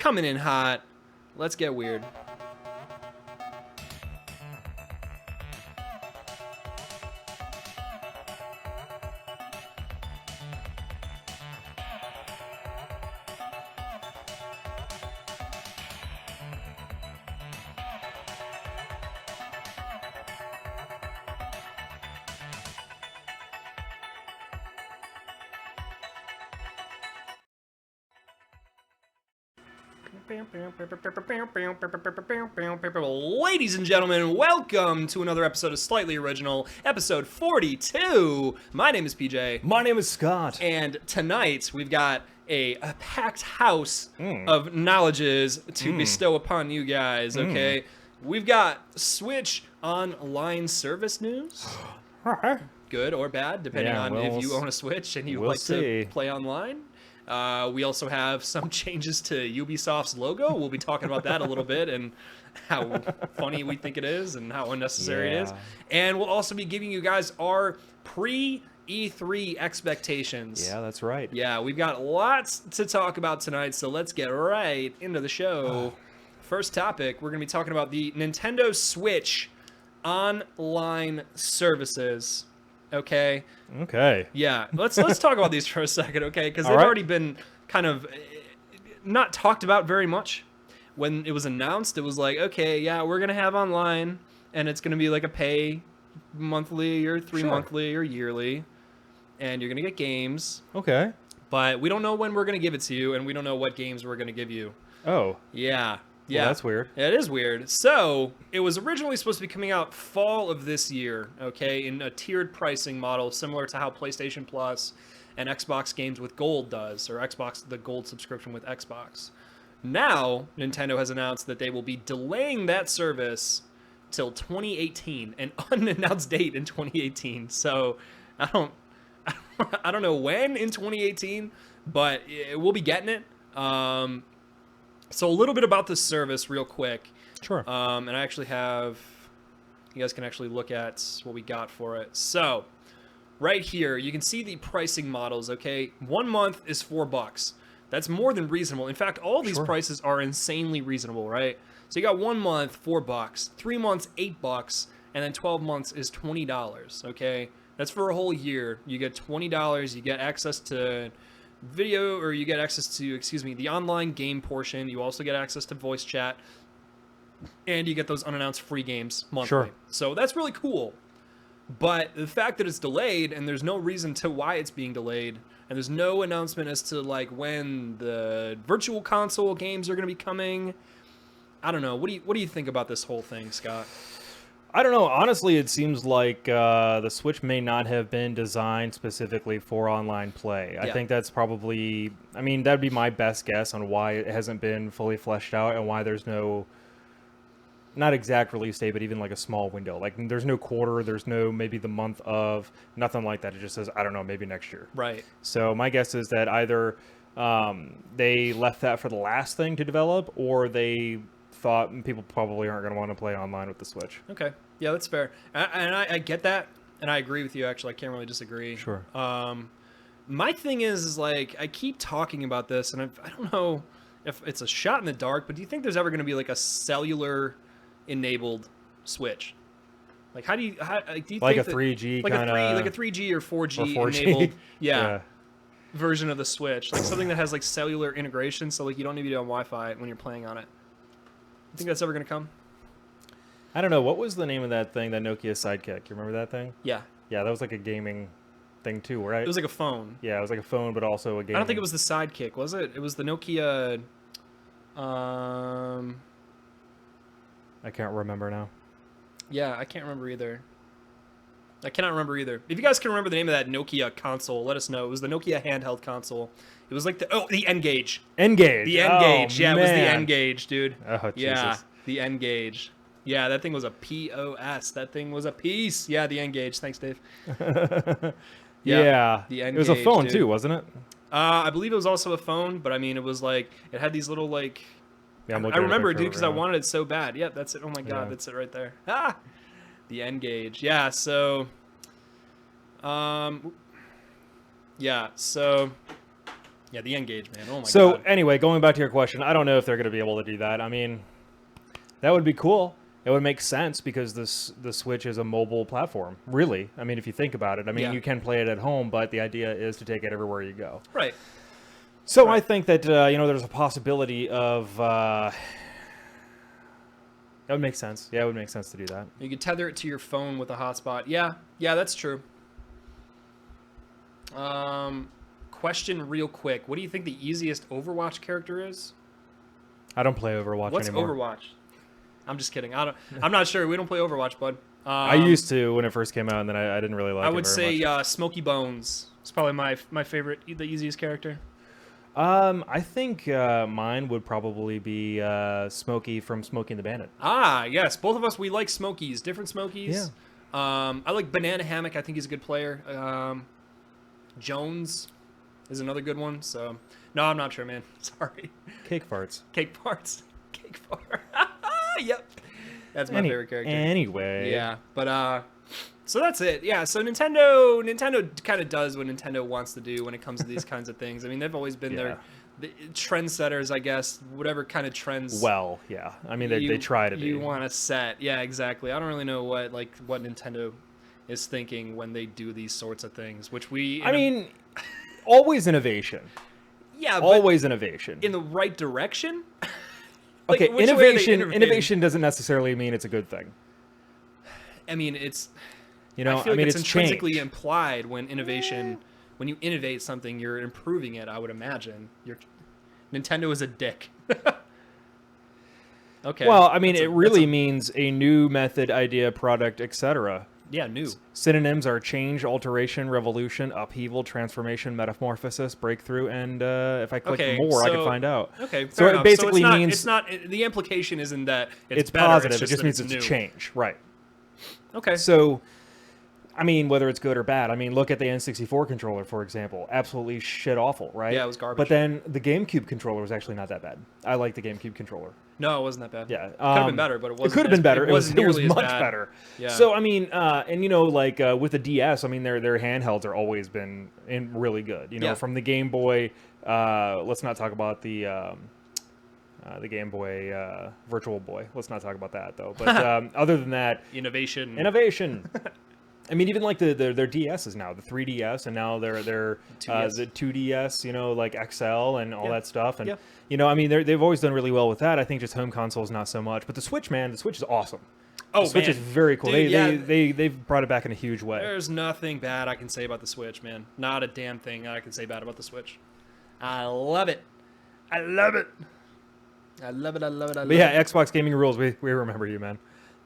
coming in hot. Let's get weird. Ladies and gentlemen, welcome to another episode of Slightly Original, episode 42. My name is PJ. My name is Scott. And tonight we've got a packed house of knowledges to bestow upon you guys, okay? We've got Switch Online service news. Good or bad, depending on if you own a Switch and you like to play online. We also have some changes to Ubisoft's logo. We'll be talking about that a little bit and how funny we think it is and how unnecessary it is. And we'll also be giving you guys our pre-E3 expectations. Yeah, that's right. Yeah, we've got lots to talk about tonight, so let's get right into the show. First topic, we're going to be talking about the Nintendo Switch online services. Okay. Yeah. Let's talk about these for a second, okay? Because they've already been kind of not talked about very much. When it was announced, it was like, okay, yeah, we're gonna have online, and it's gonna be like a pay monthly or monthly or yearly, and you're gonna get games. Okay. But we don't know when we're gonna give it to you, and we don't know what games we're gonna give you. Oh. Yeah. Yeah, well, that's weird. It is weird. So, it was originally supposed to be coming out fall of this year, okay, in a tiered pricing model similar to how PlayStation Plus and Xbox Games with Gold does, or Xbox, the Gold subscription with Xbox. Now, Nintendo has announced that they will be delaying that service till 2018, an unannounced date in 2018. So, I don't know when in 2018, but we'll be getting it. So a little bit about this service real quick. Sure. And I actually have, you guys can actually look at what we got for it. So right here, you can see the pricing models, okay? 1 month is $4. That's more than reasonable. In fact, all these prices are insanely reasonable, right? So you got 1 month, $4, 3 months, $8, and then 12 months is $20, okay? That's for a whole year. You get $20, you get access to video, or you get access to, the online game portion. You also get access to voice chat, and you get those unannounced free games monthly. Sure. So that's really cool. But the fact that it's delayed, and there's no reason to why it's being delayed, and there's no announcement as to like when the virtual console games are going to be coming. I don't know. What do you think about this whole thing, Scott? I don't know. Honestly, it seems like the Switch may not have been designed specifically for online play. I think that's probably, I mean, that'd be my best guess on why it hasn't been fully fleshed out and why there's no, not exact release date, but even like a small window. Like there's no quarter, there's no maybe the month of, nothing like that. It just says, I don't know, maybe next year. Right. So my guess is that either they left that for the last thing to develop, or they thought people probably aren't going to want to play online with the Switch. Okay. Yeah, that's fair. And I get that, and I agree with you, actually. I can't really disagree. Sure. My thing is like, I keep talking about this, and I don't know if it's a shot in the dark, but do you think there's ever going to be like a cellular-enabled Switch? Like, do you like think a 3G like kind of... like a 3G or 4G, enabled version of the Switch? Like something that has like cellular integration, so like you don't need to be on Wi-Fi when you're playing on it. You think that's ever going to come? I don't know. What was the name of that thing, that Nokia Sidekick? You remember that thing? Yeah. Yeah, that was like a gaming thing too, right? It was like a phone. Yeah, it was like a phone, but also a game. I don't think it was the Sidekick, was it? It was the Nokia... I can't remember now. Yeah, I can't remember either. I cannot remember either. If you guys can remember the name of that Nokia console, let us know. It was the Nokia handheld console. It was like the N-Gage. N-Gage. The N-Gage. Oh, yeah, man. It was the N-Gage, dude. Oh, yeah, Jesus. the N-Gage. Yeah, that thing was a POS. That thing was a piece. Yeah, the N-Gage. Thanks, Dave. Yeah. The N-Gage, it was a phone dude. too, wasn't it? I believe it was also a phone, but I mean, it was like, it had these little like... Yeah, I remember it, dude, because I wanted it so bad. Yep, that's it. Oh my god, that's it right there. Ah! The N-Gage. Yeah, so... Yeah, so... Yeah, the N-Gage, man. Oh my god. So anyway, going back to your question, I don't know if they're going to be able to do that. I mean, that would be cool. It would make sense because the Switch is a mobile platform, really. I mean, if you think about it. I mean, you can play it at home, but the idea is to take it everywhere you go. Right. So I think that, there's a possibility of... that would make sense. Yeah, it would make sense to do that. You could tether it to your phone with a hotspot. Yeah, that's true. Question real quick. What do you think the easiest Overwatch character is? I don't play Overwatch anymore. What's Overwatch? I'm just kidding. I'm not sure. We don't play Overwatch, bud. I used to when it first came out, and then I didn't really like it I would very say much. Smokey Bones. It's probably my favorite, the easiest character. I think mine would probably be Smokey from Smokey and the Bandit. Ah, yes. Both of us, we like Smokies. Different Smokies. Yeah. I like Banana Hammock. I think he's a good player. Jones is another good one. So, no, I'm not sure, man. Sorry. Cake farts. Cake farts. Cake fart. Yep. That's my favorite character. Anyway. Yeah, but so that's it. Yeah, so Nintendo kind of does what Nintendo wants to do when it comes to these kinds of things. I mean, they've always been the trendsetters, I guess, whatever kind of trends. Well, yeah. I mean, they try to be. You want to set. Yeah, exactly. I don't really know what Nintendo is thinking when they do these sorts of things, which I mean, always innovation. Yeah, always innovation. In the right direction? Okay, innovation doesn't necessarily mean it's a good thing. I mean, it's... I feel like it's intrinsically changed. implied when when you innovate something, you're improving it, I would imagine. Nintendo is a dick. Okay. Well, I mean, it really means a new method, idea, product, etc. Yeah, new. Synonyms are change, alteration, revolution, upheaval, transformation, metamorphosis, breakthrough, and if I click more, I can find out. Okay, so it basically means it's not. The implication isn't that it's better, positive. It just means it's a change, right? Okay. So, I mean, whether it's good or bad, I mean, look at the N64 controller, for example. Absolutely shit awful, right? Yeah, it was garbage. But then the GameCube controller was actually not that bad. I like the GameCube controller. No, it wasn't that bad. Yeah, could have been better, but it wasn't. It could have been better. It was much bad. better. Yeah. So I mean, and with the DS, I mean, their handhelds are always been really good. From the Game Boy. Let's not talk about the Game Boy Virtual Boy. Let's not talk about that though. But other than that, innovation. I mean, even like their DSs now, the 3DS, and now their the 2DS, like XL and all that stuff. And I mean, they've always done really well with that. I think just home consoles not so much. But the Switch, man, the Switch is awesome. Oh, the Switch is very cool. Dude, they've brought it back in a huge way. There's nothing bad I can say about the Switch, man. Not a damn thing I can say bad about the Switch. I love it. I love it. I love it. I love it. I love But yeah, Xbox gaming rules. We remember you, man.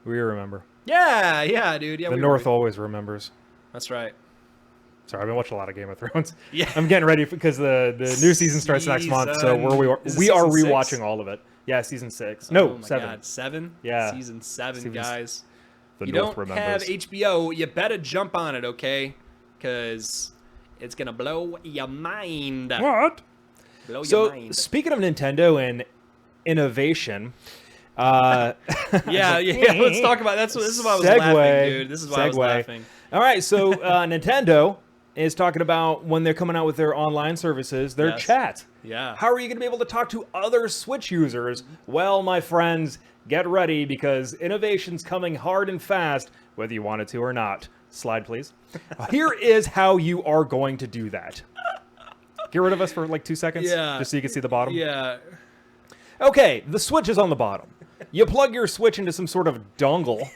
We remember. Yeah, dude. Yeah, the North always remembers. That's right. Sorry, I've been watching a lot of Game of Thrones. Yeah, I'm getting ready because the new season starts next month, so we are rewatching all of it. Yeah, season 6. No, 7. God, 7. Yeah, season 7, guys. The you North don't remembers. have HBO, you better jump on it, okay? Because it's gonna blow your mind. What? Blow your mind. Speaking of Nintendo and innovation. Yeah. Let's talk about this is why I was laughing, dude. This is why I was laughing. All right, so Nintendo is talking about when they're coming out with their online services, their chat. Yeah. How are you going to be able to talk to other Switch users? Well, my friends, get ready because innovation's coming hard and fast, whether you want it to or not. Slide, please. Here is how you are going to do that. Get rid of us for like 2 seconds, just so you can see the bottom. Yeah. Okay, the Switch is on the bottom. You plug your Switch into some sort of dongle,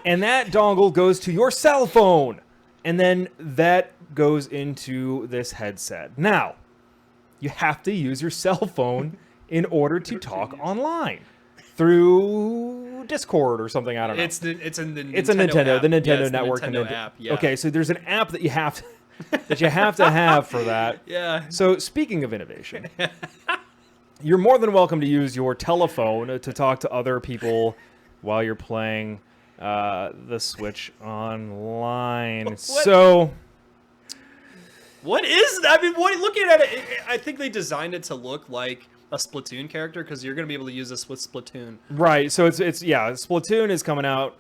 and that dongle goes to your cell phone, and then that goes into this headset. Now, you have to use your cell phone in order to talk online through Discord or something. I don't know. It's a Nintendo, app. the Nintendo Yeah, network. the Nintendo app. Yeah. Okay, so there's an app that you have to have for that. Yeah. So speaking of innovation. You're more than welcome to use your telephone to talk to other people while you're playing the Switch online. What is that? I mean, looking at it, I think they designed it to look like a Splatoon character because you're going to be able to use this with Splatoon. Right. So it's Splatoon is coming out.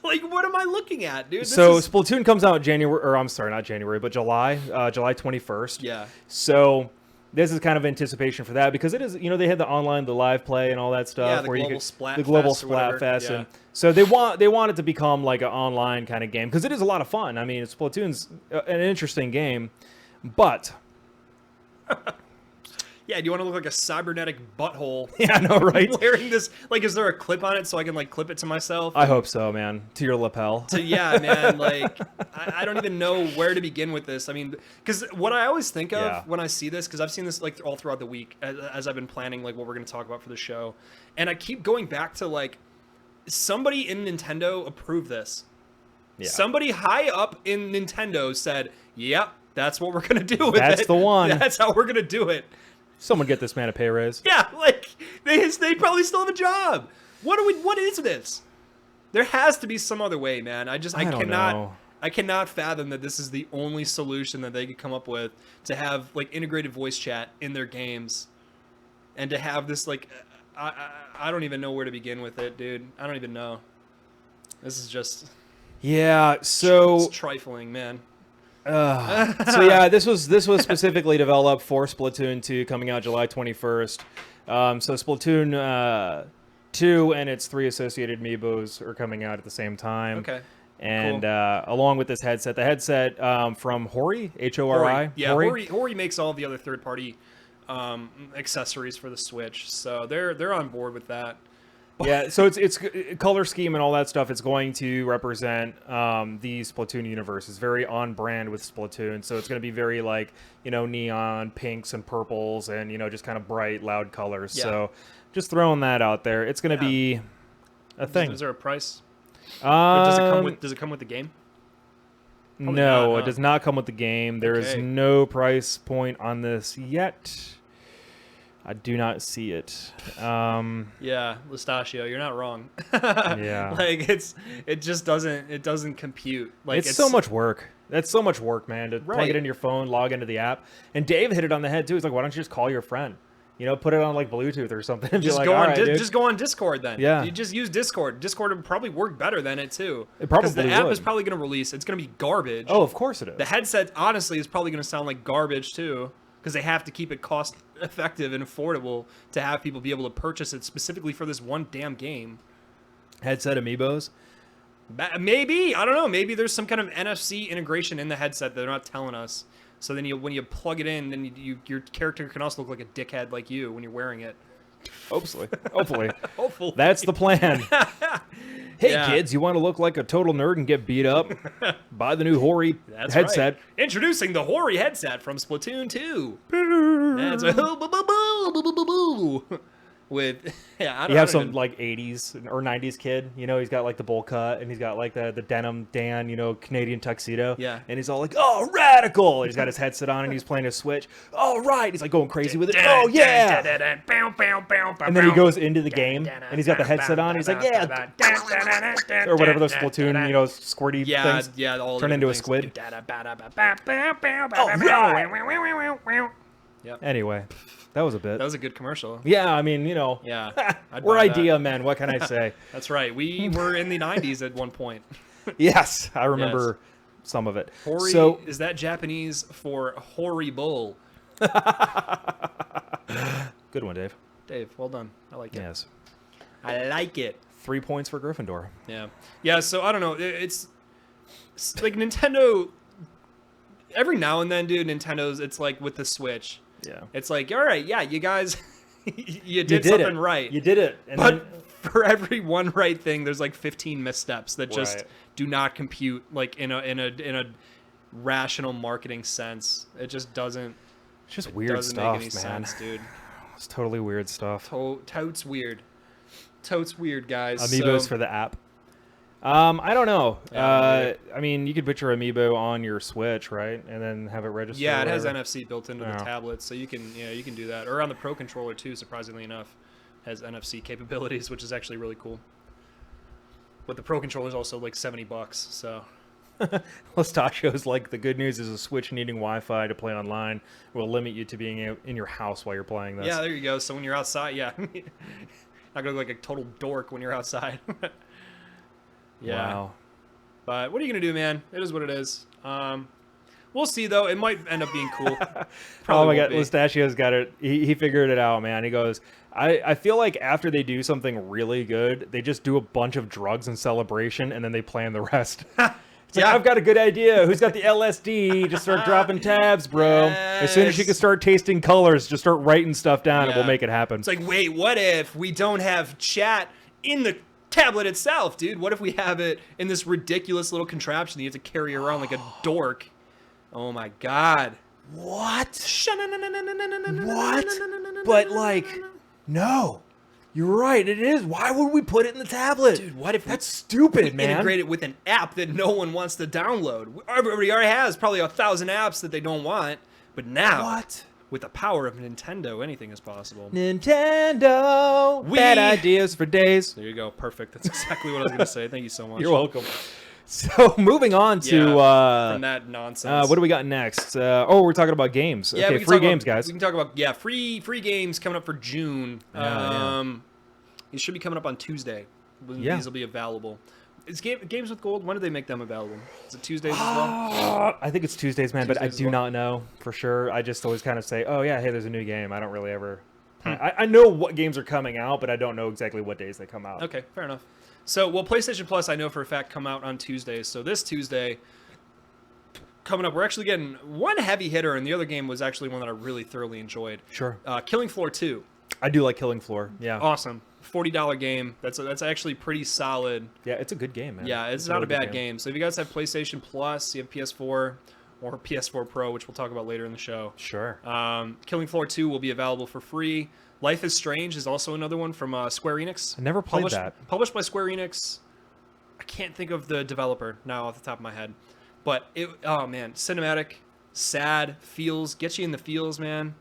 Like, what am I looking at, dude? So Splatoon comes out January, or I'm sorry, not January, but July 21st. Yeah. So this is kind of anticipation for that because it is, they had the online, the live play and all that stuff. Yeah, the where global you could, Splat the global Fest or whatever. Splatfest, Yeah. and so they want it to become like an online kind of game because it is a lot of fun. I mean, Splatoon's an interesting game, but. Yeah, do you want to look like a cybernetic butthole? Yeah, I know, right? Wearing this, like, is there a clip on it so I can like clip it to myself? I hope so, man. To your lapel. So yeah, man, like I don't even know where to begin with this. I mean, because what I always think of when I see this, because I've seen this like all throughout the week as I've been planning like what we're going to talk about for the show, and I keep going back to like somebody in Nintendo approved this. Yeah. Somebody high up in Nintendo said, "Yep, that's what we're going to do with it. That's the one. That's how we're going to do it." Someone get this man a pay raise. Yeah, like they probably still have a job. What is this? There has to be some other way, man. I cannot fathom that this is the only solution that they could come up with to have like integrated voice chat in their games, and to have this like I don't even know where to begin with it, dude. I don't even know. This is just it's trifling, man. So yeah, this was specifically developed for Splatoon 2, coming out July 21st. So Splatoon 2 and its 3 associated amiibos are coming out at the same time. Okay. And cool. Along with this headset, the headset from Hori, Hori. Yeah, Hori makes all the other third-party accessories for the Switch, so they're on board with that. Yeah, so it's color scheme and all that stuff. It's going to represent the Splatoon universe. It's very on brand with Splatoon. So it's going to be very like, neon pinks and purples and, just kind of bright, loud colors. Yeah. So just throwing that out there. It's going to be a thing. Is there a price? Does it come with the game? Probably no, it does not come with the game. There is no price point on this yet. I do not see it. Yeah, Lustachio, you're not wrong. Yeah, like it just doesn't compute. Like it's so much work. That's so much work, man. To plug it into your phone, log into the app. And Dave hit it on the head too. He's like, "Why don't you just call your friend? Put it on like Bluetooth or something." And just be go like, on, just go on Discord then. Yeah, you just use Discord. Discord would probably work better than it too. It probably the app is probably going to release. It's going to be garbage. Oh, of course it is. The headset honestly is probably going to sound like garbage too, because they have to keep it cost effective and affordable to have people be able to purchase it specifically for this one damn game. Headset amiibos? Maybe, I don't know. Maybe there's some kind of NFC integration in the headset that they're not telling us. So then when you plug it in, then your character can also look like a dickhead like you when you're wearing it. Hopefully. Hopefully. That's the plan. Hey, kids, you want to look like a total nerd and get beat up? Buy the new Hori headset. Right. Introducing the Hori headset from Splatoon 2. That's with you have some like 80s or 90s kid, he's got like the bowl cut and he's got like the denim Dan, Canadian tuxedo. Yeah. And he's all like, "Oh, radical." And he's got his headset on and he's playing his Switch. "All right." He's like going crazy with it. "Oh, yeah." And then he goes into the game and he's got the headset on. And he's like, "Yeah." Or whatever those Splatoon, squirty things. Yeah, all turn into a squid. Oh, yep. Anyway. That was a bit. That was a good commercial. Yeah, I mean, Yeah. We're idea men. What can I say? That's right. We were in the 90s at one point. Yes, I remember some of it. Hori, is that Japanese for horrible? Good one, Dave. Dave, well done. I like it. Yes. I like it. 3 points for Gryffindor. Yeah. Yeah, so I don't know. It's like Nintendo, every now and then, dude, Nintendo's, it's like with the Switch. Yeah. It's like, all right, yeah, you guys, you did something right. You did it. But for every one right thing, there's like 15 missteps that just do not compute like in a rational marketing sense. It just doesn't. It's just weird stuff, make any sense, dude. It's totally weird stuff. Totes weird. Totes weird, guys. Amiibos for the app. I don't know. I mean, you could put your amiibo on your Switch, right, and then have it register. Yeah, it has NFC built into the tablet, so you can do that. Or on the Pro Controller too. Surprisingly enough, has NFC capabilities, which is actually really cool. But the Pro Controller is also like $70, so. Lustachio's like, the good news is a Switch needing Wi-Fi to play online will limit you to being in your house while you're playing this. Yeah, there you go. So when you're outside, not gonna look like a total dork when you're outside. Yeah. Wow. But what are you gonna do, man? It is what it is. We'll see though. It might end up being cool. Oh Probably my won't God, be. Listachio's got it. He figured it out, man. He goes, I feel like after they do something really good, they just do a bunch of drugs in celebration and then they plan the rest. It's like, Yeah. I've got a good idea. Who's got the LSD? Just start dropping tabs, bro. As soon as you Yes. can start tasting colors, just start writing stuff down and Yeah. we'll make it happen. It's like, wait, what if we don't have chat in the tablet itself, dude? What if we have it in this ridiculous little contraption that you have to carry around like a dork? Oh my god. What? What? But like, no. You're right, it is. Why would we put it in the tablet? Dude, what if That's stupid, we man. integrate it with an app that no one wants to download? Everybody already has probably 1,000 apps that they don't want, but now What? with the power of Nintendo, anything is possible. Nintendo. Bad ideas for days. There you go. Perfect. That's exactly what I was going to say. Thank you so much. You're welcome. So moving on to from that nonsense. what do we got next? We're talking about games. Yeah, we Okay, can free talk games, about, guys. We can talk about free games coming up for June. Yeah. These should be coming up on Tuesday. When Yeah. These will be available. Is Games with Gold? When do they make them available? Is it Tuesdays as well? I think it's Tuesdays, man, but I Tuesdays as do well. not know for sure. I just always kind of say, "Oh yeah, hey, there's a new game." I don't really ever. Hmm. I know what games are coming out, but I don't know exactly what days they come out. Okay, fair enough. So, well, PlayStation Plus, I know for a fact, come out on Tuesdays. So this Tuesday, coming up, we're actually getting one heavy hitter, and the other game was actually one that I really thoroughly enjoyed. Sure. Killing Floor 2. I do like Killing Floor. Yeah. Awesome. $40 game. That's actually pretty solid. Yeah, it's a good game, man. Yeah, it's a not a really good bad game. So if you guys have PlayStation Plus, you have PS4 or PS4 Pro, which we'll talk about later in the show. Sure. Killing Floor 2 will be available for free. Life is Strange is also another one from Square Enix. I never played that. Published by Square Enix. I can't think of the developer now off the top of my head. But oh man, cinematic, sad, gets you in the feels, man.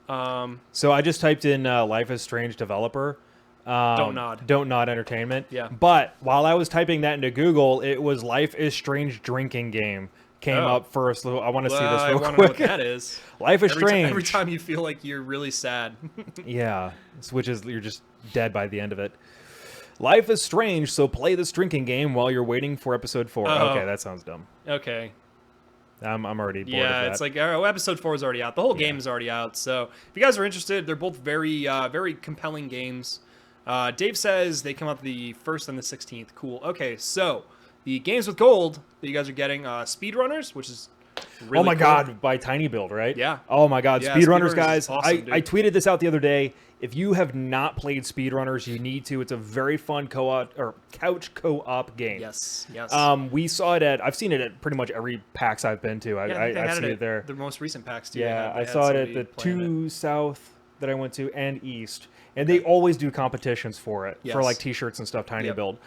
So I just typed in Life is Strange developer. Don't Nod. Don't Nod Entertainment. Yeah. But while I was typing that into Google, it was Life is Strange drinking game came Oh. up first. So I want to see this I real want to know what quick. that is. Life is Strange. Every time you feel like you're really sad. Yeah, which is you're just dead by the end of it. Life is Strange, so play this drinking game while you're waiting for episode 4. Oh. Okay, that sounds dumb. Okay. I'm already bored of Yeah, that. it's like episode 4 is already out. The whole game is already out. So if you guys are interested, they're both very, very compelling games. Dave says they come out the 1st and the 16th. Cool. Okay, so the games with gold that you guys are getting, Speedrunners, which is really oh my cool. God, by Tiny Build, right? Yeah. Oh my God, Yeah, Speedrunners, Speedrunners guys. is awesome, dude. I tweeted this out the other day. If you have not played Speedrunners, you need to. It's a very fun co-op or couch co-op game. Yes, yes. We saw it I've seen it at pretty much every PAX I've been to. Yeah, I think they I've had seen it there. The most recent packs too. Yeah, They I had saw it at somebody the playing it. 2 South that I went to and East. And they always do competitions for it, for Yes. like t-shirts and stuff, Tiny Yep. Build.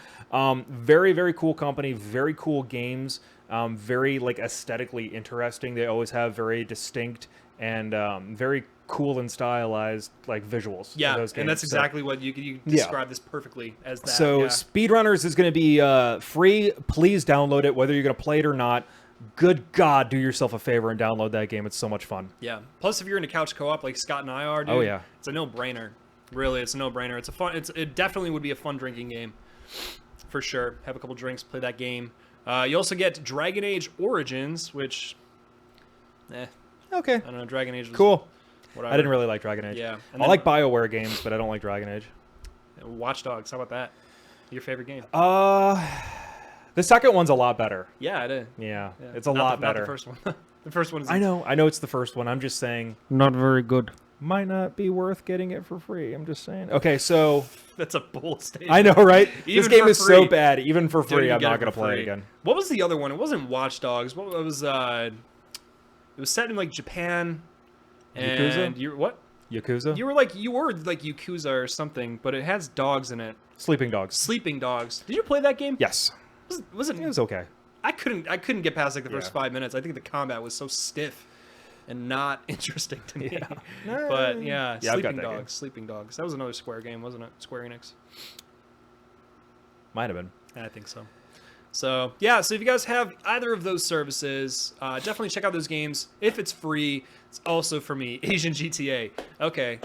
Very, very cool company, very cool games, very like aesthetically interesting. They always have very distinct and very cool and stylized like visuals. Yeah, in those games. and that's So- exactly what you Yeah. describe this perfectly as that. So yeah. Speedrunners is going to be free. Please download it, whether you're going to play it or not. Good God, do yourself a favor and download that game. It's so much fun. Yeah. Plus, if you're into couch co-op like Scott and I are, dude, Oh, yeah. it's a no-brainer. Really, it's a no-brainer. It's a fun. It definitely would be a fun drinking game, for sure. Have a couple drinks, play that game. You also get Dragon Age Origins, which, Okay, I don't know. Dragon Age. Was cool. Whatever. I didn't really like Dragon Age. Yeah. And I then like BioWare games, but I don't like Dragon Age. Watch Dogs. How about that? Your favorite game? The second one's a lot better. Yeah, it is. Yeah, Yeah. it's a Not lot the, not better. the first one. The first one is. I know it's the first one. I'm just saying, Not very good. might not be worth getting it for free. I'm just saying. Okay, so That's a bold statement. I know, right? This Even game for is so free. bad. Even for Don't free, even I'm get not it gonna for play it free. again. What was the other one? It wasn't Watch Dogs. What it was? It was set in like Japan. And Yakuza? you what? Yakuza, You were like Yakuza or something, but it has dogs in it. Sleeping Dogs. Sleeping dogs. Did you play that game? Yes, Was it? it was okay. I couldn't get past like the first Yeah. 5 minutes. I think the combat was so stiff and not interesting to me. Yeah. But yeah, Yeah, I've got Sleeping that game. Dogs. Sleeping Dogs. That was another Square game, wasn't it? Square Enix. Might have been. I think so. So yeah, so if you guys have either of those services, definitely check out those games. If it's free, it's also for me. Asian GTA. Okay,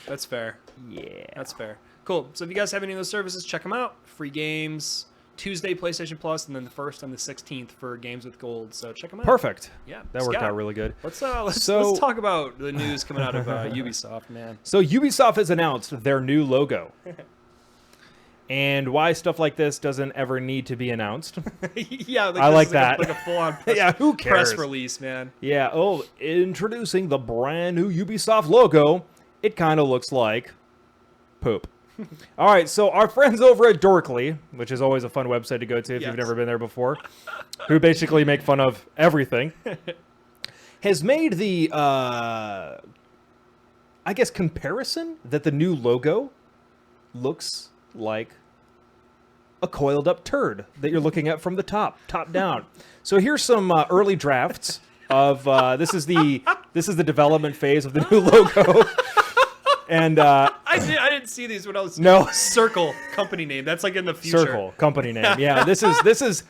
that's fair. Yeah. That's fair. Cool. So if you guys have any of those services, check them out. Free games. Tuesday PlayStation Plus, and then the 1st and the 16th for games with gold. So check them out. Perfect. Yeah, That worked Scott, out really good. Let's So- let's talk about the news coming out of Ubisoft, man. So Ubisoft has announced their new logo. And why stuff like this doesn't ever need to be announced. Yeah, I like that. Like a full-on press, Yeah, who cares? press release, man. Yeah, introducing the brand new Ubisoft logo. It kind of looks like poop. All right, so our friends over at Dorkly, which is always a fun website to go to if Yes. you've never been there before, who basically make fun of everything, has made the, I guess, comparison that the new logo looks like a coiled up turd that you're looking at from the top down. So here's some early drafts of this is the development phase of the new logo. And I didn't see these when I was Circle company name. That's like in the future. Circle company name. Yeah, this is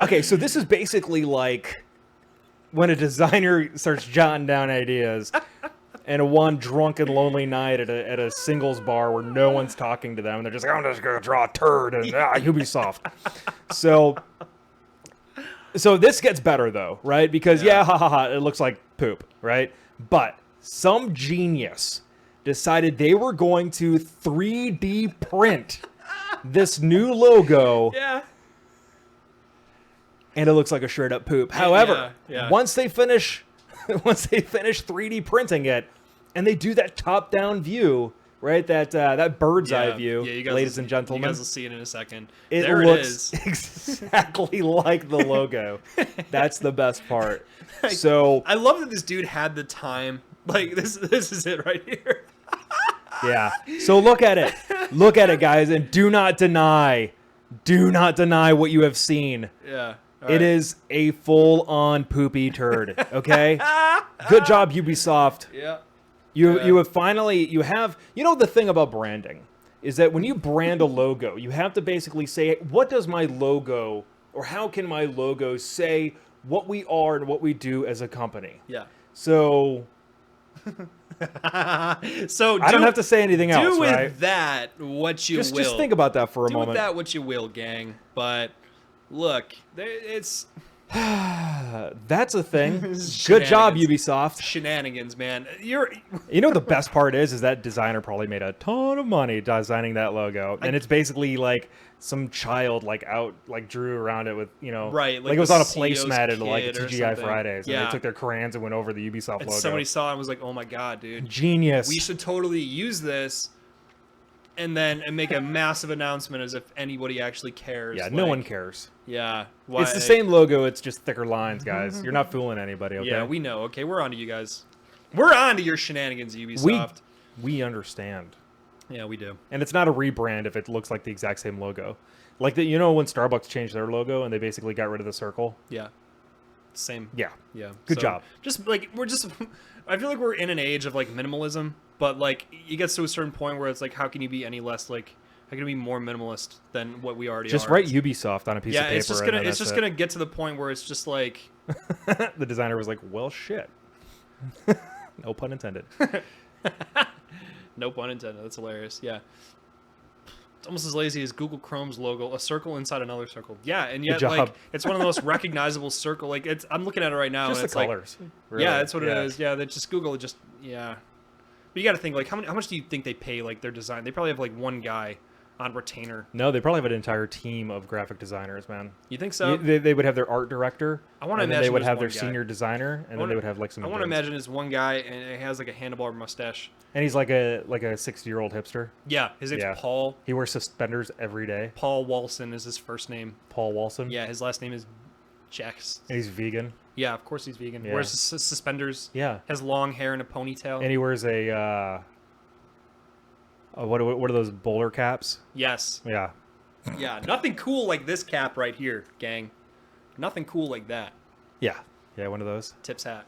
okay. So this is basically like when a designer starts jotting down ideas, and a one drunken lonely night at a singles bar where no one's talking to them, and they're just like, I'm just gonna draw a turd and Ubisoft. So this gets better though, right? Because it looks like poop, right? But some genius decided they were going to 3D print this new logo. Yeah. And it looks like a straight up poop. However, once they finish 3D printing it, and they do that top down view, right? That bird's eye view, ladies and gentlemen. You guys will see it in a second. It there looks it is. exactly like the logo. That's the best part. So I love that this dude had the time. Like this is it right here. yeah. So look at it. Look at it, guys, and do not deny what you have seen. Yeah. It is a full-on poopy turd, okay? Good job, Ubisoft. Yeah. You have finally, the thing about branding is that when you brand a logo, you have to basically say, what does my logo, or how can my logo say what we are and what we do as a company? Yeah. So I don't have to say anything else, do right? with that what you will. Just think about that for a moment. Do with that what you will, gang. But look, it's that's a thing. Good job, Ubisoft. Shenanigans, man. The best part is that designer probably made a ton of money designing that logo, and it's basically like some child drew around it with right, like it was on a CEO's placemat at like kid or TGI something. Fridays, and Yeah. they took their crayons and went over the Ubisoft logo. Somebody saw it and was like, "Oh my god, dude, genius! We should totally use this." And make a massive announcement as if anybody actually cares. Yeah, no one cares. Yeah. It's the same logo, it's just thicker lines, guys. You're not fooling anybody, okay? Yeah, we know. Okay, we're on to you guys. We're on to your shenanigans, Ubisoft. We understand. Yeah, we do. And it's not a rebrand if it looks like the exact same logo. Like, when Starbucks changed their logo and they basically got rid of the circle? Yeah. Same. Yeah. Yeah. Good job. I feel like we're in an age of, minimalism, but, it gets to a certain point where it's like, how can you be any less, how can you be more minimalist than what we already are? Just write Ubisoft on a piece of paper. Yeah, it's just gonna get to the point where it's just like... The designer was like, well, shit. No pun intended. No pun intended. That's hilarious. Yeah. It's almost as lazy as Google Chrome's logo, a circle inside another circle. Yeah, and yet it's one of the most recognizable circle. I'm looking at it right now. Just and the colors. Really. Yeah, that's what it is. Yeah, that just Google just But you got to think how much do you think they pay their design? They probably have one guy on retainer. No, they probably have an entire team of graphic designers, man. You think so? They would have their art director. I want to imagine they would have their senior designer, and then they would have some. I want to imagine it's one guy and he has a handlebar mustache. And he's like a 60-year-old hipster. Yeah, his name's Paul. He wears suspenders every day. Paul Walson is his first name. Paul Walson. Yeah, his last name is Jax. And he's vegan. Yeah, of course he's vegan. Yeah. Wears suspenders. Yeah. Has long hair and a ponytail. And he wears a what are those bowler caps? Yes. Yeah. Yeah, nothing cool like this cap right here, gang. Nothing cool like that. Yeah. Yeah, one of those. Tips hat.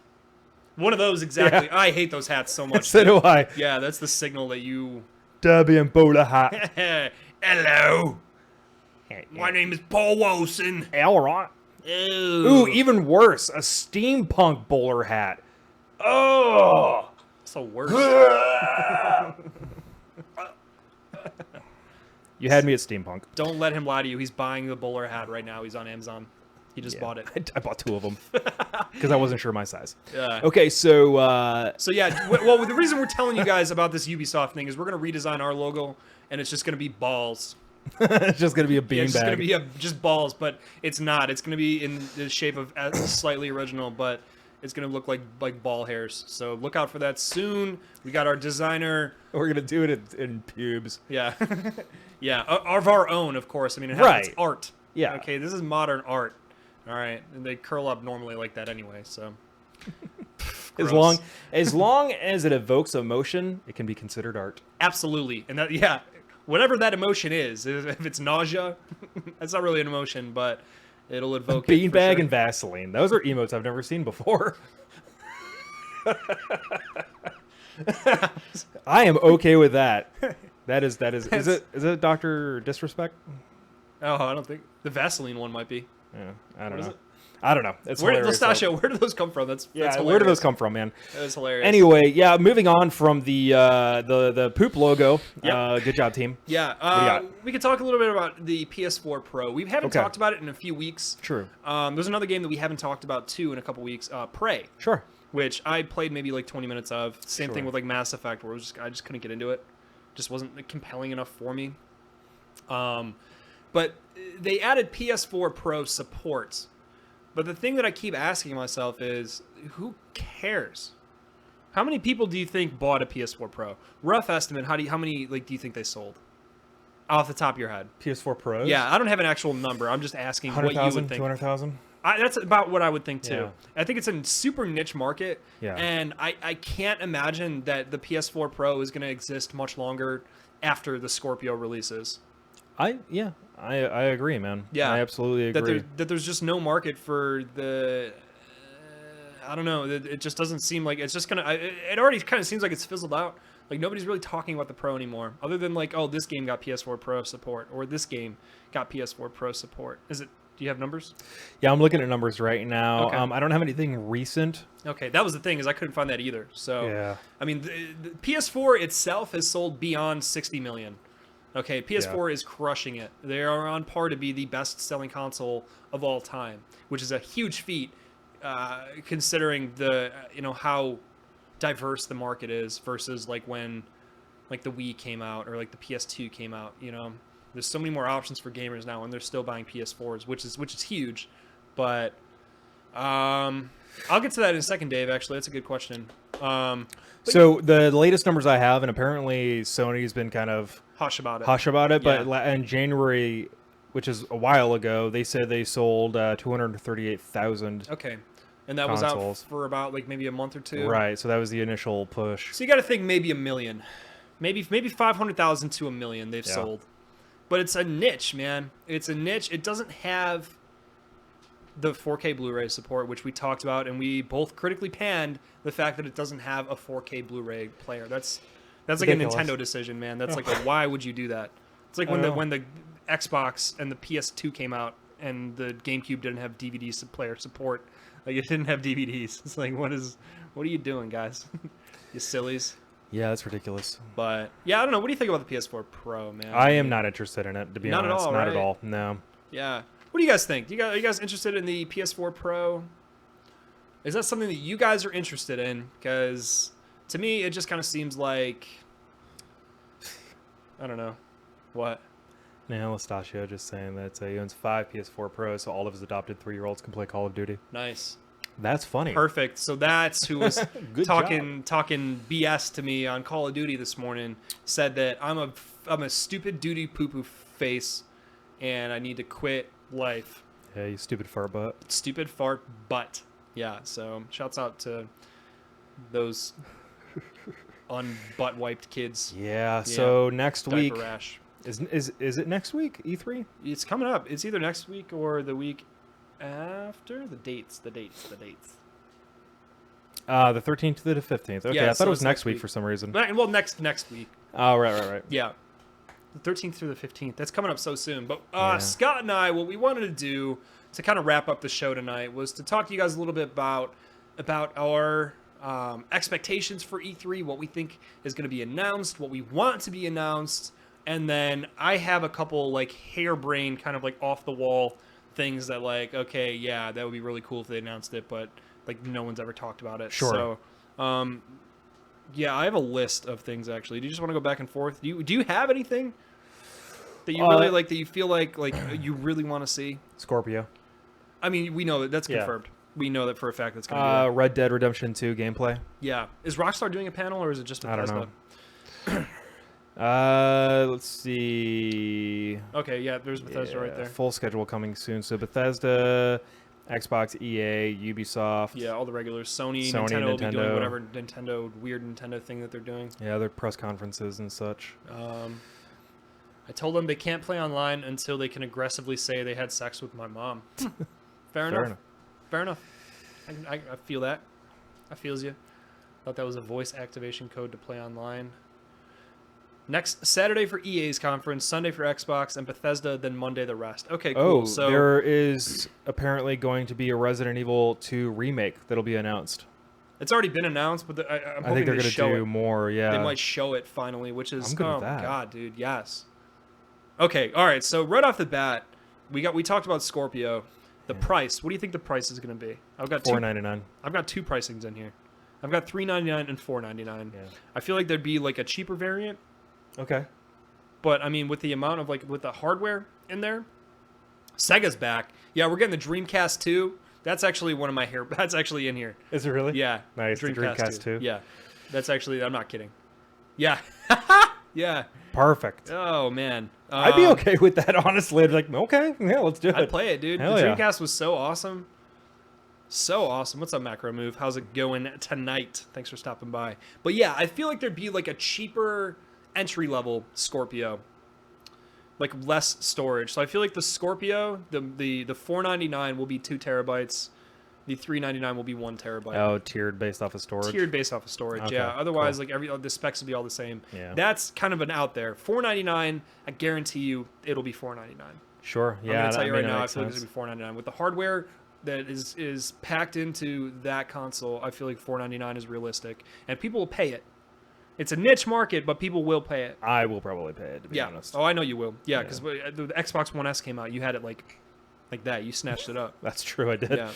One of those, exactly. Yeah. I hate those hats so much. So do I. Yeah, that's the signal that you... Derby and bowler hat. Hello. My name is Paul Wilson. All right. Ooh, even worse. A steampunk bowler hat. Oh. It's the worst. You had me at steampunk. Don't let him lie to you. He's buying the bowler hat right now. He's on Amazon. He just bought it. I bought 2 of them because I wasn't sure my size. Yeah. Okay, so So yeah, well, the reason we're telling you guys about this Ubisoft thing is we're gonna redesign our logo, and it's just gonna be balls. it's just gonna be a Yeah, it's just gonna beanbag. be just balls, but it's not. It's gonna be in the shape of slightly original, but it's gonna look like ball hairs. So look out for that soon. We got our designer. We're gonna do it in pubes. Yeah, yeah, of our own, of course. I mean, Right. it's art. Yeah. Okay, this is modern art. All right, and they curl up normally like that anyway. So As gross. long as it evokes emotion, it can be considered art. Absolutely, and that whatever that emotion is, if it's nausea, that's not really an emotion, but it'll evoke it for Beanbag sure. and Vaseline. Those are emotes I've never seen before. I am okay with that. That is is it Dr. Disrespect? Oh, I don't think the Vaseline one might be. Yeah, I don't What is know. it? I don't know. It's Where did hilarious, Nostasio? though. Where did those come from? That's Yeah, hilarious. where do those come from, man? That was hilarious. Anyway, yeah, moving on from the poop logo. Yep. Good job, team. Yeah, do you got? we could talk a little bit about the PS4 Pro. We haven't Okay. talked about it in a few weeks. True. There's another game that we haven't talked about too in a couple weeks. Prey, Sure. which I played maybe like 20 minutes of. Same Sure. thing with like Mass Effect, where I just couldn't get into it. Just wasn't like, compelling enough for me. But they added PS4 Pro support. But the thing that I keep asking myself is, who cares? How many people do you think bought a PS4 Pro? Rough estimate. How many like do you think they sold? Off the top of your head. PS4 Pros. Yeah, I don't have an actual number. I'm just asking what you 100,000, would think. 200,000. That's about what I would think too. Yeah. I think it's a super niche market, Yeah. and I can't imagine that the PS4 Pro is going to exist much longer after the Scorpio releases. I agree, man. Yeah. I absolutely agree. That there's just no market for the. I don't know. It just doesn't seem like it's just gonna. It already kind of seems like it's fizzled out. Like nobody's really talking about the Pro anymore, other than like, oh, this game got PS4 Pro support, or this game got PS4 Pro support. Do you have numbers? Yeah, I'm looking at numbers right now. Okay. I don't have anything recent. Okay, that was the thing is I couldn't find that either. So Yeah. I mean, the PS4 itself has sold beyond 60 million. Okay, PS4 is crushing it. They are on par to be the best-selling console of all time, which is a huge feat, considering how diverse the market is versus like when like the Wii came out or like the PS2 came out. There's so many more options for gamers now, and they're still buying PS4s, which is huge. But I'll get to that in a second, Dave. Actually, that's a good question. So the latest numbers I have, and apparently Sony's been kind of Hush about it. but Yeah. in January, which is a while ago, they said they sold 238,000. Okay, and that Consoles. was out for about like maybe a month or two. Right, so that was the initial push. So you got to think maybe a million, maybe 500,000 to a million they've Yeah. sold. But it's a niche, man. It's a niche. It doesn't have the 4K Blu-ray support, which we talked about, and we both critically panned the fact that it doesn't have a 4K Blu-ray player. That's like Ridiculous. a Nintendo decision, man. That's like why would you do that? It's like I when know. the Xbox and the PS2 came out and the GameCube didn't have DVD player support. Like it didn't have DVDs. It's like what are you doing, guys? You sillies. Yeah, that's ridiculous. But yeah, I don't know. What do you think about the PS4 Pro, man? I am not interested in it, to be Not at honest. all, Not right? at all. No. Yeah. What do you guys think? Are you guys interested in the PS4 Pro? Is that something that you guys are interested in? Because to me, it just kind of seems like I don't know what. Now, Lestachio just saying that he owns 5 PS4 Pros, so all of his adopted 3-year-olds can play Call of Duty. Nice. That's funny. Perfect. So that's who was Good talking BS to me on Call of Duty this morning. Said that I'm a stupid duty poo poo face, and I need to quit life. Yeah, you stupid fart butt. Stupid fart butt. Yeah. So shouts out to those unbutt wiped kids. Yeah, so next Diaper week rash. is it next week? E3? It's coming up. It's either next week or the week after. The dates. The 13th to the 15th. Okay, Yeah, I thought so it was it's next next week week. for some reason. Well, next week. Oh, right. Yeah. The 13th through the 15th. That's coming up so soon. But Yeah. Scott and I, what we wanted to do to kind of wrap up the show tonight was to talk to you guys a little bit about our expectations for E3, what we think is going to be announced, what we want to be announced, And then I have a couple like harebrained kind of like off the wall things that like, okay, yeah, that would be really cool if they announced it, but like no one's ever talked about it. Sure. So, yeah, I have a list of things actually. Do you just want to go back and forth? Do you have anything that you really like that you feel like you really want to see? Scorpio. I mean, we know that that's Yeah. confirmed. We know that for a fact that's going to be Red Dead Redemption 2 gameplay. Yeah. Is Rockstar doing a panel or is it just Bethesda? I don't know. Let's see. Okay, yeah, there's Bethesda right there. Full schedule coming soon. So Bethesda, Xbox, EA, Ubisoft. Yeah, all the regulars. Sony, Sony, Nintendo will be doing Nintendo. whatever weird Nintendo thing that they're doing. Yeah, their press conferences and such. I told them they can't play online until they can aggressively say they had sex with my mom. Fair enough. Fair enough. I feel that. I feels you. Thought that was a voice activation code to play online. Next Saturday for EA's conference, Sunday for Xbox, and Bethesda, then Monday the rest. Okay, cool. Oh, So there is apparently going to be a Resident Evil 2 remake that'll be announced. it's already been announced, but I'm I think hoping they're they going to show do it. more, yeah. They might show it finally, which is I'm good oh with my that. god, dude, yes. Okay, all right. So right off the bat, we talked about Scorpio. The price. What do you think the price is going to be? I've got $4.99. I've got two pricings in here. I've got $3.99 and $4.99. Yeah. I feel like there'd be like a cheaper variant, Okay. but I mean with the amount of like with the hardware in there, Sega's back. Yeah, we're getting the Dreamcast 2. That's actually one of my hair. That's actually in here. Is it really? Yeah. Nice. The Dreamcast 2. Yeah. That's actually. I'm not kidding. Yeah. Yeah. Perfect. Oh man. I'd be okay with that, honestly. I'd be like, okay, yeah, let's do it. I'd play it, dude. Hell The yeah. Dreamcast was so awesome. So awesome. What's up, Macro Move? How's it going tonight? Thanks for stopping by. But yeah, I feel like there'd be like a cheaper entry level Scorpio. Like less storage. So I feel like the Scorpio, the $4.99 will be 2 terabytes. The $3.99 will be 1 terabyte. Oh, tiered based off of storage. Tiered based off of storage, Okay, yeah. Otherwise, cool. like the specs will be all the same. Yeah. That's kind of an out there. $4.99, I guarantee you it'll be $4.99. Sure. Yeah. I'm gonna tell you right now, I makes feel like it's sense. gonna be $4.99 with the hardware that is packed into that console. I feel like $4.99 is realistic, and people will pay it. It's a niche market, but people will pay it. I will probably pay it, to be Yeah. honest. Oh, I know you will. Yeah, because the Xbox One S came out, you had it like that. You snatched it up. That's true, I did. Yeah.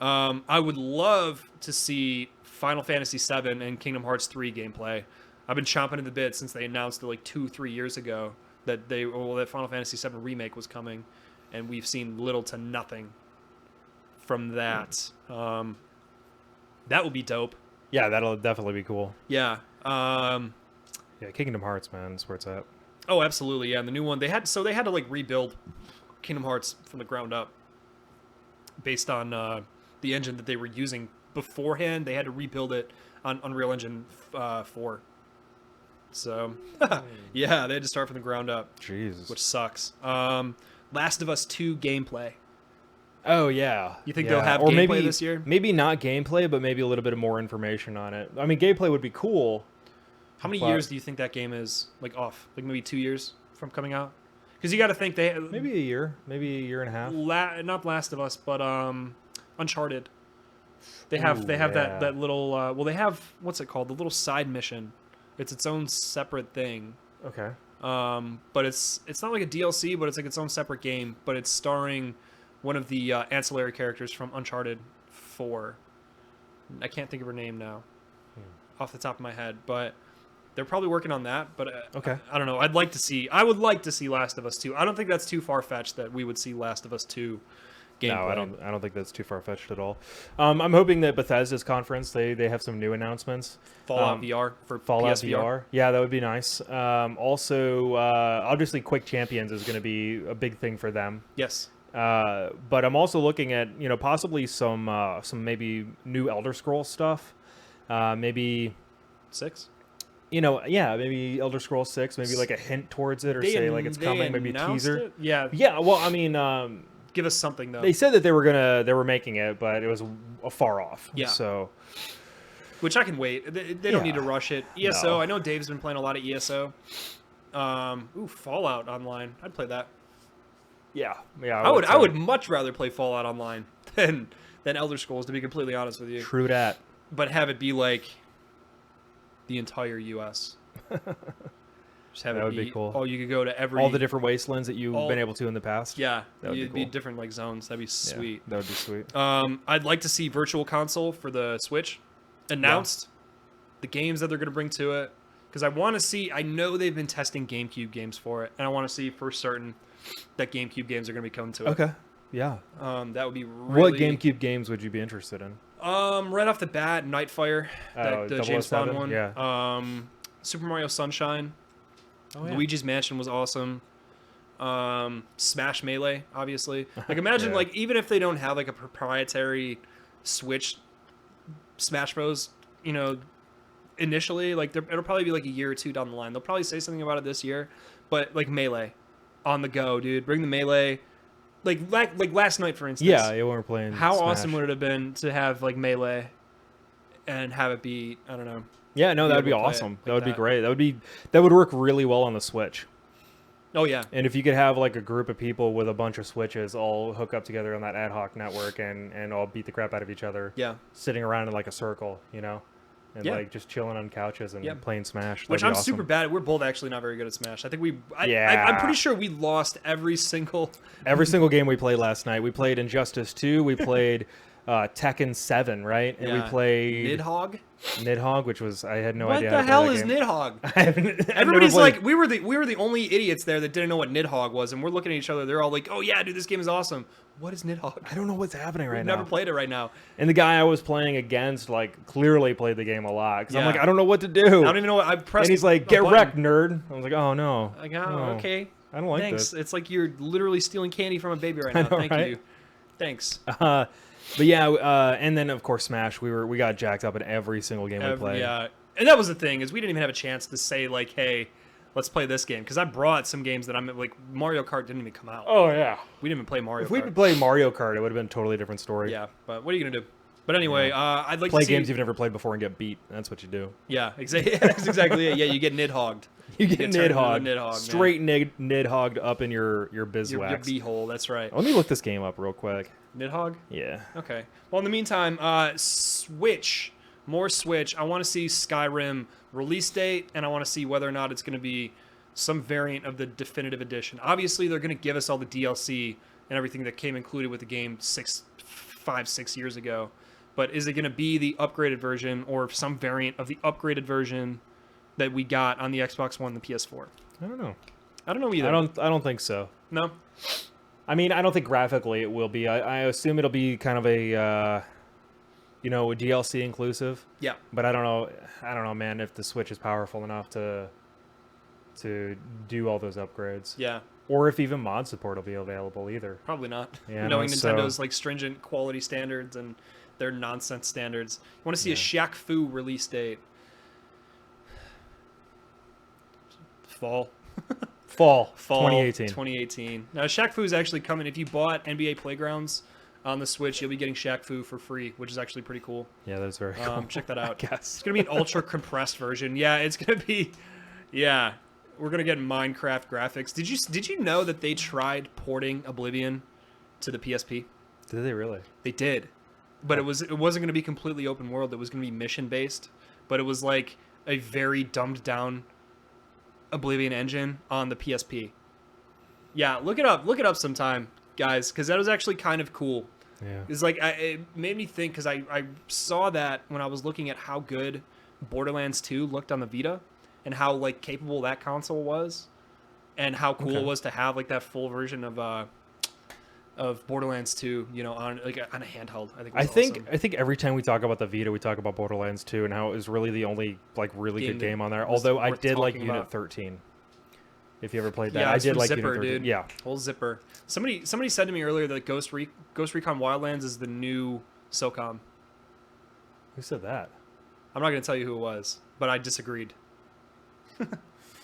I would love to see Final Fantasy VII and Kingdom Hearts 3 gameplay. I've been chomping at the bit since they announced it like 2-3 years ago that that Final Fantasy VII remake was coming, and we've seen little to nothing from that. That would be dope. Yeah, that'll definitely be cool. Yeah. Yeah, Kingdom Hearts, man, that's where it's at. Oh, absolutely. Yeah, and the new one they had to like rebuild Kingdom Hearts from the ground up based on the engine that they were using beforehand. They had to rebuild it on Unreal Engine 4. So, yeah, they had to start from the ground up, Jesus. which sucks. Last of Us 2 gameplay. Oh, yeah. You think yeah. they'll have or gameplay maybe, this year? Maybe not gameplay, but maybe a little bit of more information on it. I mean, gameplay would be cool. How many but- years do you think that game is like off? Like maybe 2 years from coming out? Because you got to think they Maybe a year and a half. not Last of Us, but Uncharted. They have Ooh, yeah. that little they have what's it called? The little side mission. It's its own separate thing. Okay. But it's not like a DLC, but it's like its own separate game. But it's starring one of the ancillary characters from Uncharted 4. I can't think of her name now, off the top of my head, but they're probably working on that. But Okay. I don't know. I would like to see Last of Us 2. I don't think that's too far fetched that we would see Last of Us 2 gameplay. No, I don't think that's too far fetched at all. I'm hoping that Bethesda's conference they have some new announcements. Fallout VR for Fallout PSVR. VR. Yeah, that would be nice. Also, obviously, Quick Champions is going to be a big thing for them. Yes. But I'm also looking at possibly some maybe new Elder Scrolls stuff. Maybe 6. maybe Elder Scrolls 6. Maybe like a hint towards it, or say like it's coming. Maybe a announced teaser. it? Yeah. Yeah. Well, I mean. Give us something though. They said that they were making it, but it was far off. Yeah. So, Which I can wait. They don't need to Yeah. rush it. ESO. No. I know Dave's been playing a lot of ESO. Fallout Online. I'd play that. yeah. I would much rather play Fallout Online than Elder Scrolls, to be completely honest with you. True that. But have it be like the entire U.S. Just have That it would be cool. Oh, you could go to every All the different wastelands that you've all- been able to in the past. Yeah, That would be it'd be cool. different like zones. That'd be sweet. Yeah, that would be sweet. I'd like to see Virtual Console for the Switch announced. The games that they're going to bring to it, because I want to see. I know they've been testing GameCube games for it, and I want to see for certain that GameCube games are going to be coming to it. Okay. Yeah. That would be really. What GameCube games would you be interested in? Right off the bat, Nightfire, the James Bond 007? one. Yeah. Super Mario Sunshine. Oh, yeah. Luigi's Mansion was awesome. Smash Melee, obviously. Like imagine Yeah. like even if they don't have like a proprietary Switch Smash Bros. Initially, like it'll probably be like a year or two down the line. They'll probably say something about it this year, but like Melee, on the go, dude. Bring the Melee. Like last night, for instance. Yeah, when we're playing. How Smash. awesome would it have been to have like Melee, and have it be I don't know. Yeah, no, that would be able to play it awesome. like That would be that. great. That would work really well on the Switch. Oh yeah. And if you could have like a group of people with a bunch of Switches all hook up together on that ad hoc network and all beat the crap out of each other, Yeah. sitting around in like a circle, and Yeah. like just chilling on couches and Yeah. playing Smash. Which That'd I'm be awesome. super bad at. We're both actually not very good at Smash. I think I'm Yeah. pretty sure we lost every single. Every single game we played last night, we played Injustice 2, we played Tekken 7, right? And we played Nidhogg. Nidhogg, which was I had no What idea. the how to hell play is that game. Nidhogg? I haven't- I've never Everybody's played- like, we were the only idiots there that didn't know what Nidhogg was, and we're looking at each other. They're all like, "Oh yeah, dude, this game is awesome." What is Nidhogg? I don't know what's happening right I've now. never played it right now. And the guy I was playing against, like, clearly played the game a lot. Because I'm Yeah. like, I don't know what to do. I don't even know what I pressed. And he's like, a get button. wrecked, nerd. I was like, oh, no. Like, No. okay. I don't like Thanks. this. It's like you're literally stealing candy from a baby right I now. know, Thank right? you. Thanks. But yeah, and then, of course, Smash. We got jacked up in every single game we played. Yeah, and that was the thing is we didn't even have a chance to say like, "Hey, let's play this game," because I brought some games that I'm like Mario Kart didn't even come out. Oh, yeah. We didn't even play Mario If Kart. we'd played Mario Kart, it would have been a totally different story. Yeah, but what are you gonna do? But anyway, I'd like Play to see games you've never played before and get beat. That's what you do. Yeah, exactly. That's exactly it. Yeah, you get nidhogged. You get turned into a nidhogged. nidhogg, man. Straight nidhogged up in your Your bizwax. beehole. That's right. Let me look this game up real quick. Nidhogg. Yeah. Okay. Well, in the meantime, Switch. More Switch. I want to see Skyrim release date, and I want to see whether or not it's going to be some variant of the definitive edition. Obviously, they're going to give us all the DLC and everything that came included with the game 6 years ago. But is it going to be the upgraded version or some variant of the upgraded version that we got on the Xbox One and the PS4? I don't know. I don't know either. I don't think so. No? I mean, I don't think graphically it will be. I assume it'll be kind of a a DLC inclusive. Yeah. But I don't know, man, if the Switch is powerful enough to do all those upgrades. Yeah. Or if even mod support will be available either. Probably not. Yeah, Knowing no, so- Nintendo's like stringent quality standards and their nonsense standards. You want to see a Shaq Fu release date? Fall. Fall 2018. 2018. 2018. Now Shaq Fu is actually coming. If you bought NBA Playgrounds on the Switch, you'll be getting Shaq Fu for free, which is actually pretty cool. Yeah, that's very cool. Check that out. I guess. It's gonna be an ultra compressed version. Yeah, it's gonna be. Yeah, we're gonna get Minecraft graphics. Did you know that they tried porting Oblivion to the PSP? Did they really? They did, but it wasn't going to be completely open world. It was going to be mission based, but it was like a very dumbed down Oblivion engine on the PSP. Yeah, look it up sometime, guys, because that was actually kind of cool. Yeah. It's like it made me think because I saw that when I was looking at how good Borderlands 2 looked on the Vita, and how like capable that console was, and how cool it was to have like that full version of Borderlands 2, on a handheld. I think every time we talk about the Vita, we talk about Borderlands 2 and how it was really the only like really Game good that game on there. was Although I worth did like talking Unit about. 13. If you ever played that, Yeah, I it's did from like Zipper, Unit 13. dude. Yeah. Whole Zipper. Somebody said to me earlier that Ghost Recon Wildlands is the new SOCOM. Who said that? I'm not going to tell you who it was, but I disagreed.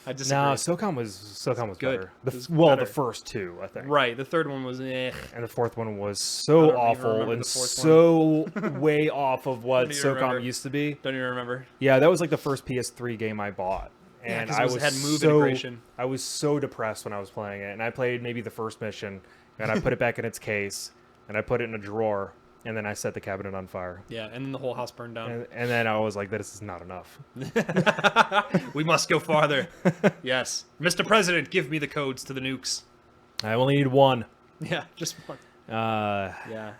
I disagreed. No, SOCOM was good. better. It was The better. first two, I think. Right, the third one was eh. And the fourth one was I so don't even awful remember and the fourth so way off of what Don't even SOCOM remember. used to be. Don't even remember. Yeah, that was like the first PS3 game I bought. Yeah, And 'cause I it was had move so, integration. I was so depressed when I was playing it. And I played maybe the first mission, and I put it back in its case, and I put it in a drawer, and then I set the cabinet on fire. Yeah, and then the whole house burned down. And then I was like, this is not enough. We must go farther. Yes. Mr. President, give me the codes to the nukes. I only need one. Yeah, just one. Yeah. Yeah.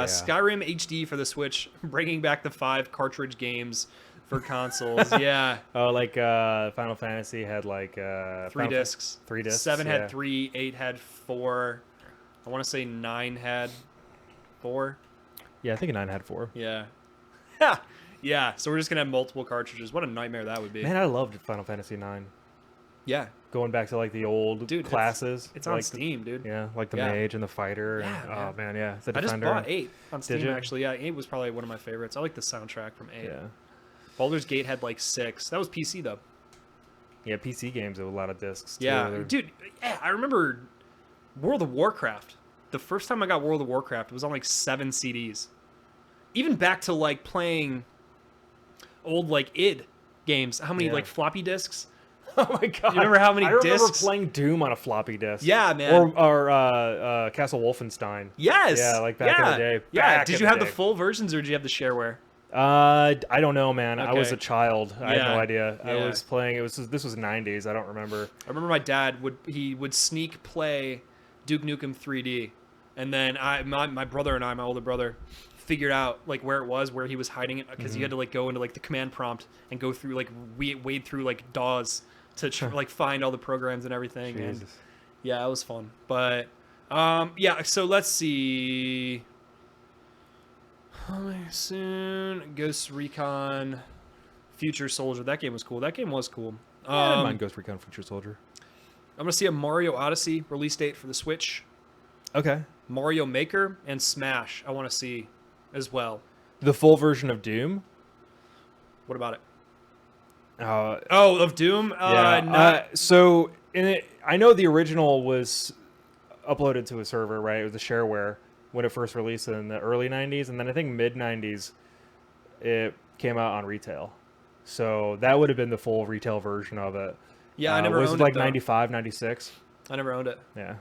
Skyrim HD for the Switch, bringing back the 5 cartridge games for consoles. Yeah. Oh, like Final Fantasy had like 3 discs. 3 discs. 7 had 3, 8 had 4. I want to say 9 had 4. Yeah, I think 9 had 4. Yeah. Yeah, so we're just going to have multiple cartridges. What a nightmare that would be. Man, I loved Final Fantasy 9. Yeah. Going back to like the old classes. It's like on Steam, dude. Yeah, like the mage and the fighter. Yeah, And, man. oh, man, yeah. The I just defender. bought 8 on Steam, Did you? actually. Yeah, 8 was probably one of my favorites. I like the soundtrack from 8. Yeah. Baldur's Gate had like 6. That was PC, though. Yeah, PC games have a lot of discs. Too. Yeah, They're- dude. Yeah, I remember World of Warcraft. The first time I got World of Warcraft, it was on like 7 CDs. Even back to like playing old like id games. How many like floppy disks? Oh my god! You remember how many I remember discs? playing Doom on a floppy disk. Yeah, man. Or Castle Wolfenstein. Yes. Yeah, like back in the day. Yeah. Back Did in you the have the day. full versions or did you have the shareware? I don't know, man. I was Okay. a child. I had Yeah. no idea. I Yeah. was playing. This was '90s. I don't remember. I remember my dad would sneak play Duke Nukem 3D, and then my brother and I, my older brother, figured out like where it was, where he was hiding it, because you had to like go into like the command prompt and go through like wade through like DAWs to like find all the programs and everything. And Jesus. yeah, it was fun. But yeah, so let's see. Coming soon, Ghost Recon, Future Soldier. That game was cool. That game was cool. I didn't mind Ghost Recon Future Soldier. I'm gonna see a Mario Odyssey release date for the Switch. Okay. Mario Maker and Smash. I want to see as well. The full version of Doom. What about it? Uh, Oh, of Doom. yeah. So in it, I know the original was uploaded to a server, right? It was a shareware when it first released in the early '90s, and then I think mid '90s it came out on retail. So that would have been the full retail version of it. Yeah, I never was owned it like it, though. 95, 96? I never owned it. Yeah.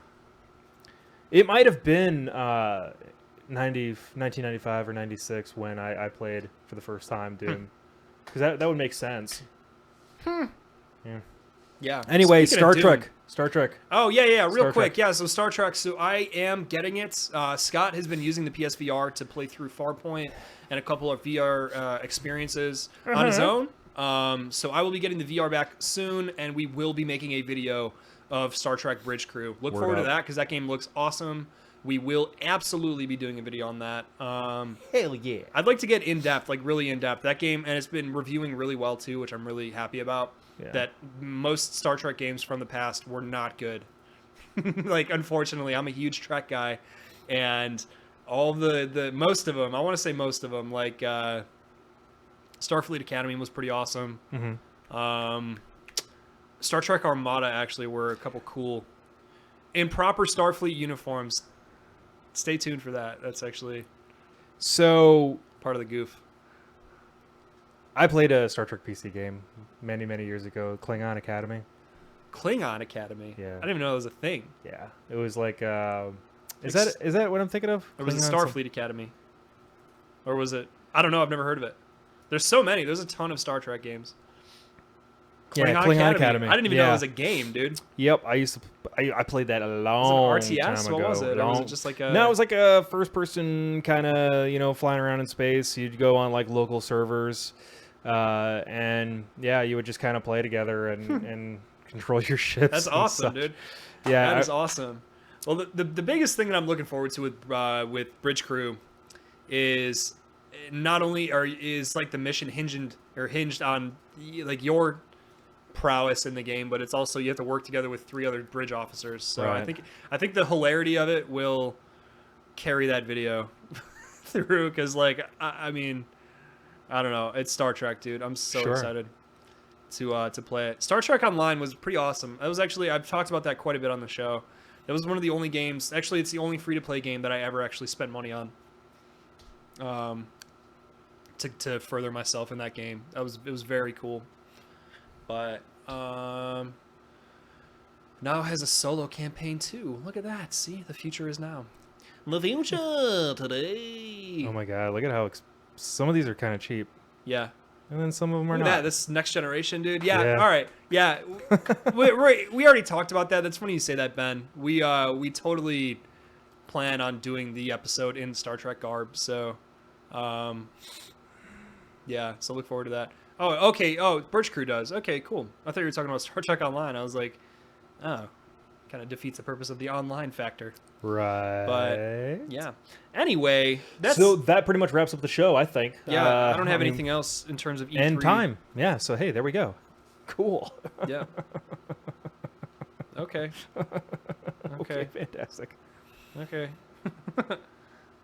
It might have been 1995 or 96 when I played for the first time Doom. Because that would make sense. Yeah. Yeah. Anyway, Speaking Star of Doom- Trek. Star Trek. Oh yeah, yeah. Real Star quick, Trek. yeah. So Star Trek. So I am getting it. Scott has been using the PSVR to play through Farpoint and a couple of VR experiences on his own. So I will be getting the VR back soon, and we will be making a video of Star Trek Bridge Crew. Look Word forward to up. that because that game looks awesome. We will absolutely be doing a video on that. Hell yeah. I'd like to get in depth, like really in depth. That game, and it's been reviewing really well too, which I'm really happy about. Yeah. That most Star Trek games from the past were not good. Like, unfortunately, I'm a huge Trek guy, and all the most of them, I want to say most of them, like Starfleet Academy was pretty awesome. Mm-hmm. Star Trek Armada actually were a couple cool, in proper Starfleet uniforms. Stay tuned for that. That's actually So part of the goof. I played a Star Trek PC game many, many years ago, Klingon Academy. Klingon Academy. Yeah. I didn't even know it was a thing. Yeah. It was like is Ex- that what I'm thinking of? Or was it Klingon Starfleet Academy? Or was it? I don't know. I've never heard of it. There's so many. There's a ton of Star Trek games. Yeah, Klingon Academy. I didn't even know it Yeah. was a game, dude. Yep, I used to. I played that a Was long it RTS? time What ago. was it? Or was it Long- just like a? No, it was like a first-person kind of, flying around in space. You'd go on like local servers, and yeah, you would just kind of play together and control your ships. That's and awesome, such. dude. Yeah, That is awesome. Well, the biggest thing that I'm looking forward to with Bridge Crew is not only is like the mission hinged on like your prowess in the game, but it's also you have to work together with 3 other bridge officers. So Right. I think the hilarity of it will carry that video through because like I mean I don't know, it's Star Trek, dude. I'm so Sure. excited to play it. Star Trek Online was pretty awesome. That was actually I've talked about that quite a bit on the show. That was one of the only games. Actually, it's the only free-to-play game that I ever actually spent money on. To further myself in that game. It was very cool. But now it has a solo campaign too. Look at that. See, the future is now. The future today. Oh my god, look at how some of these are kind of cheap, Yeah. and then some of them are Look at that. not. This next generation, dude. Yeah. Yeah. All right. Yeah. we already talked about that. That's funny you say that, Ben. We totally plan on doing the episode in Star Trek garb. So, yeah. So look forward to that. Oh, okay. Oh, Birch Crew does. Okay, cool. I thought you were talking about Star Trek Online. I was like, oh, kind of defeats the purpose of the online factor. Right. But yeah. Anyway, that's So that pretty much wraps up the show, I think. yeah. I don't have mean, anything else in terms of E3. And time. Yeah. So hey, there we go. Cool. Yeah. Okay. Okay. Fantastic. Okay.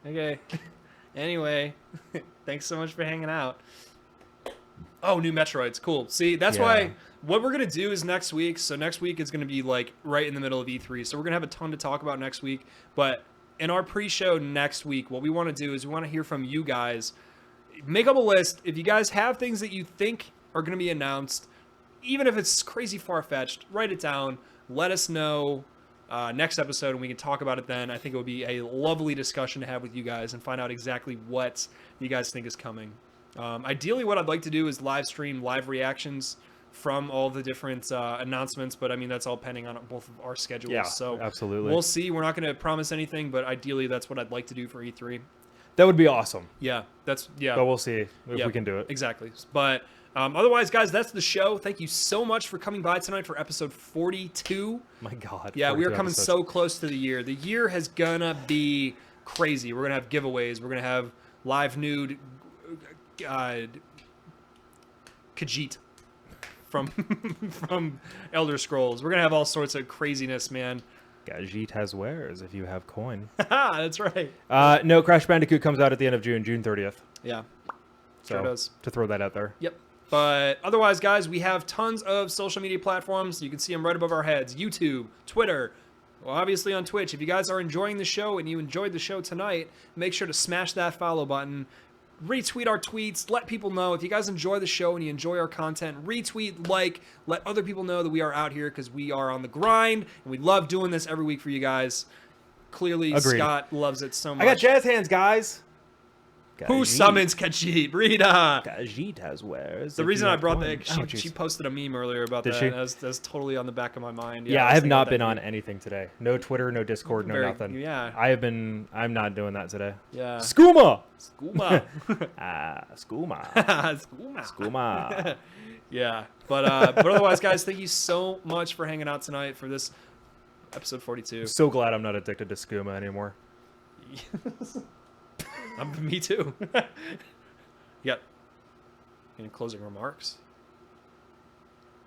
Okay. Anyway, thanks so much for hanging out. Oh, new Metroids. Cool. See, that's why what we're going to do is next week. So next week is going to be like right in the middle of E3. So we're going to have a ton to talk about next week. But in our pre-show next week, what we want to do is we want to hear from you guys. Make up a list. If you guys have things that you think are going to be announced, even if it's crazy far-fetched, write it down. Let us know next episode, and we can talk about it then. I think it would be a lovely discussion to have with you guys and find out exactly what you guys think is coming. Ideally, what I'd like to do is live stream live reactions from all the different announcements, but I mean, that's all pending on both of our schedules. Yeah, so absolutely. We'll see. We're not going to promise anything, but ideally, that's what I'd like to do for E3. That would be awesome. Yeah, but we'll see if we can do it. Exactly. But otherwise, guys, that's the show. Thank you so much for coming by tonight for episode 42. My God. Yeah, we are coming episodes. so close to the year. The year has gonna be crazy. We're gonna have giveaways. We're gonna have live nude Khajiit from from Elder Scrolls. We're gonna have all sorts of craziness, man. Khajiit has wares if you have coin. That's right. No, Crash Bandicoot comes out at the end of June 30th. Yeah, So, sure does. to throw that out there. Yep. But otherwise, guys, we have tons of social media platforms. You can see them right above our heads. YouTube, Twitter, well, obviously on Twitch. If you guys are enjoying the show and you enjoyed the show tonight, make sure to smash that follow button. Retweet our tweets. Let people know. If you guys enjoy the show and you enjoy our content, retweet, like, let other people know that we are out here because we are on the grind and we love doing this every week for you guys. Clearly, Agreed. Scott loves it so much. I got jazz hands, guys. Who summons Khajiit? Rita. Khajiit has wares. The if reason you I have brought coin. that, she posted a meme earlier about Did that. she? That's totally on the back of my mind. Yeah, I I was have thinking not about been that on meme. anything today. No Twitter, no Discord, no Very- nothing. yeah. I'm not doing that today. Yeah. Skooma! Skooma. Skooma. Skooma. Skooma. Yeah. But otherwise, guys, thank you so much for hanging out tonight for this episode 42. So glad I'm not addicted to skooma anymore. Me too. You got any closing remarks?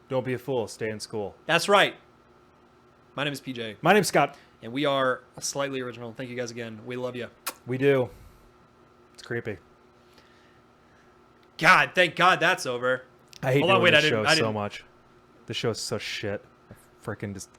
Don't be a fool. Stay in school. That's right. My name is PJ, My name's Scott. and we are Slightly Original. Thank you guys again. We love you. We do. It's creepy. God, thank God that's over. I hate Hold on, doing wait, this I show didn't- so much. The show is so shit. I freaking just...